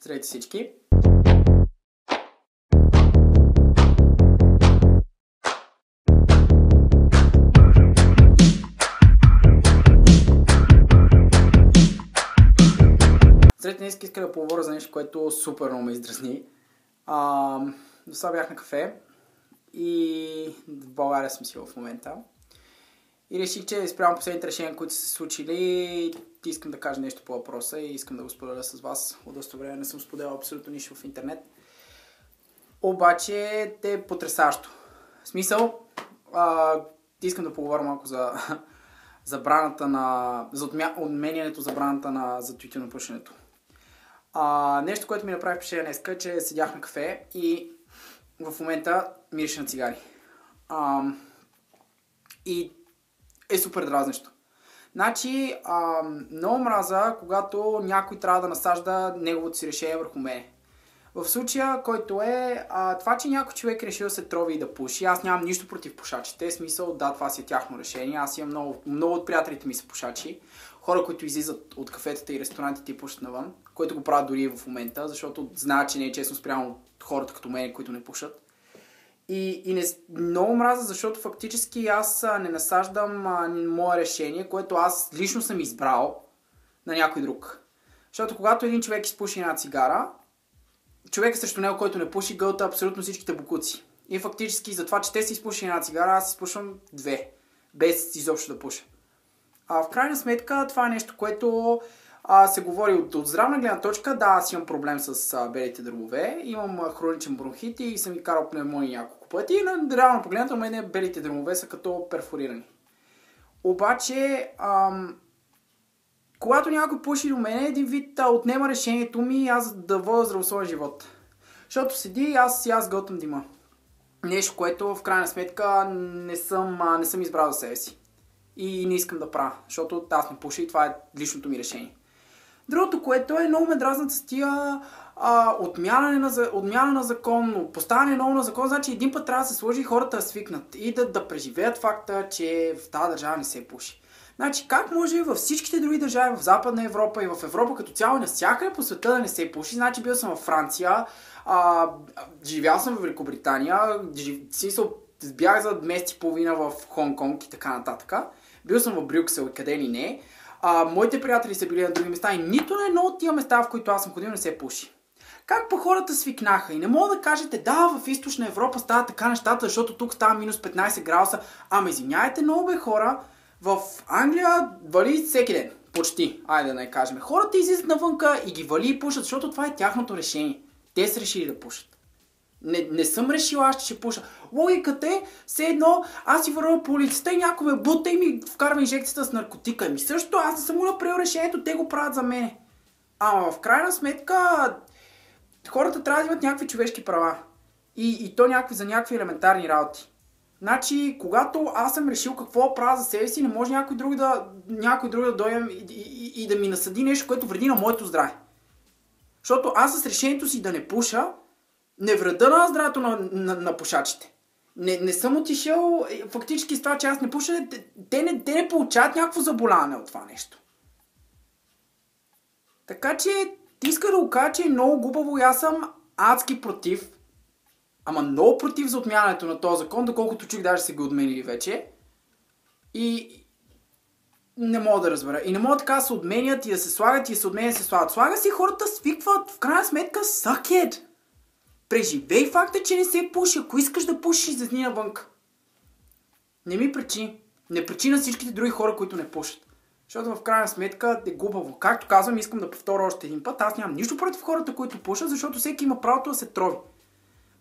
Здравейте всички! Здравейте, днес иска да поговоря за нещо, което супер много ме издразни. До сега бях на кафе и в България съм си в момента. И реших, че спрямо последните решения, които са се случили, искам да кажа нещо по въпроса и искам да го споделя с вас. От доста време не съм споделял абсолютно нищо в интернет. Обаче те е потресащо. В смисъл, искам да поговоря малко за забраната за отменянето забраната за тютюнопушенето. Нещо, което ми направи впечатление днеска, че седях на кафе и в момента мирише на цигари. И е супер дразнещо. Значи, много мраза, когато някой трябва да насажда неговото си решение върху мене. В случая, който е това, че някой човек решил да се трови и да пуши, аз нямам нищо против пушачите. В смисъл, да, това си е тяхно решение. Аз имам много от приятелите ми са пушачи. Хора, които излизат от кафетата и ресторантите и пушат навън, които го правят дори в момента, защото знаят, че не е честно спрямо хората като мен, които не пушат. И много мраза, защото фактически аз не насаждам мое решение, което аз лично съм избрал на някой друг. Защото когато един човек изпуши една цигара, човека срещу него, който не пуши, гълта абсолютно всичките бокуци. И фактически за това, че те си изпуши една цигара, аз изпушвам две, без изобщо да пуша. В крайна сметка това е нещо, което се говори от здравна гледна точка. Да, аз имам проблем с белите дробове, имам хроничен бронхит и съм ми карал пневмония няколко пъти. И на реално погледнато, мене белите дробове са като перфорирани. Обаче, когато някой пуши до мене, един вид отнема решението ми аз да водя здравословен живот. Защото седи и аз гълтам дима. Нещо, което в крайна сметка не съм избрал за себе си. И не искам да правя, защото аз не пуша и това е личното ми решение. Другото, което е много ме дразнат с тия отмяна на закон, поставяне ново на закон, значи един път трябва да се сложи и хората да свикнат и да преживеят факта, че в тази държава не се пуши. Значи как може във всичките други държави, в Западна Европа и в Европа като цяло и навсякъде по света да не се пуши? Значи бил съм във Франция, живял съм в Великобритания, бях за месец и половина в Хонг-Конг и така нататък. Бил съм в Брюксел и къде ли не. Моите приятели са били на други места и нито на едно от тия места, в които аз съм ходил, не се пуши. Как по хората свикнаха? И не мога да кажете, да, в Източна Европа става така нещата, защото тук става минус 15 градуса. Извинявайте, много бе хора, в Англия вали всеки ден. Почти, айде да не кажем. Хората излизат навънка и ги вали и пушат, защото това е тяхното решение. Те са решили да пушат. Не съм решила аз, че ще пуша. Логиката е, все едно, аз си вървам по улицата и някой ме бута и ми вкарва инжекцията с наркотика. Също аз не съм го направил решението, те го правят за мене. В крайна сметка, хората трябва да имат някакви човешки права. И то за някакви елементарни работи. Значи, когато аз съм решил какво правя за себе си, не може някой друг да дойде и да ми насъди нещо, което вреди на моето здраве. Защото аз с решението си да не пуша, не вреда на здравето на пушачите. Не съм отишъл фактически с това, че аз не пуша, те не получават някакво заболяване от това нещо. Така че иска да го кажа, че е много глупаво и аз съм адски против, много против за отмянането на този закон, доколкото чух даже са го отменили вече. И не мога да разбера. И не мога така да се отменят и да се слагат и да се отменят и да се слагат. Слага си, хората свикват, в крайна сметка, suck it. Преживей факта, че не се пуши. Ако искаш да пушиш, излезни навънка. Не ми пречи. Не пречи на всичките други хора, които не пушат. Защото в крайна сметка е глупаво. Както казвам, искам да повторя още един път. Аз нямам нищо против хората, които пушат, защото всеки има правото да се трови.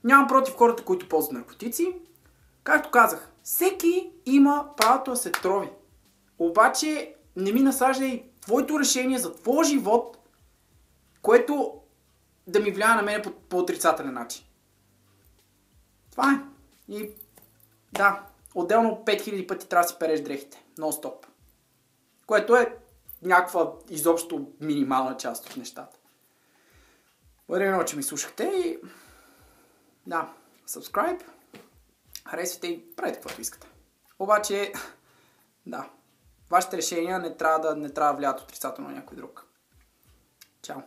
Нямам против хората, които ползват наркотици. Както казах, всеки има правото да се трови. Обаче не ми насаждай твоето решение за твой живот, което да ми влияе на мен по отрицателен начин. Това е. И да, отделно 5000 пъти трябва да си переш дрехите. Нон-стоп. Което е някаква изобщо минимална част от нещата. Благодаря много, че ми слушахте и да, subscribe, харесвайте и правите каквото искате. Обаче, да, вашите решения не трябва да влият отрицателно на някой друг. Чао!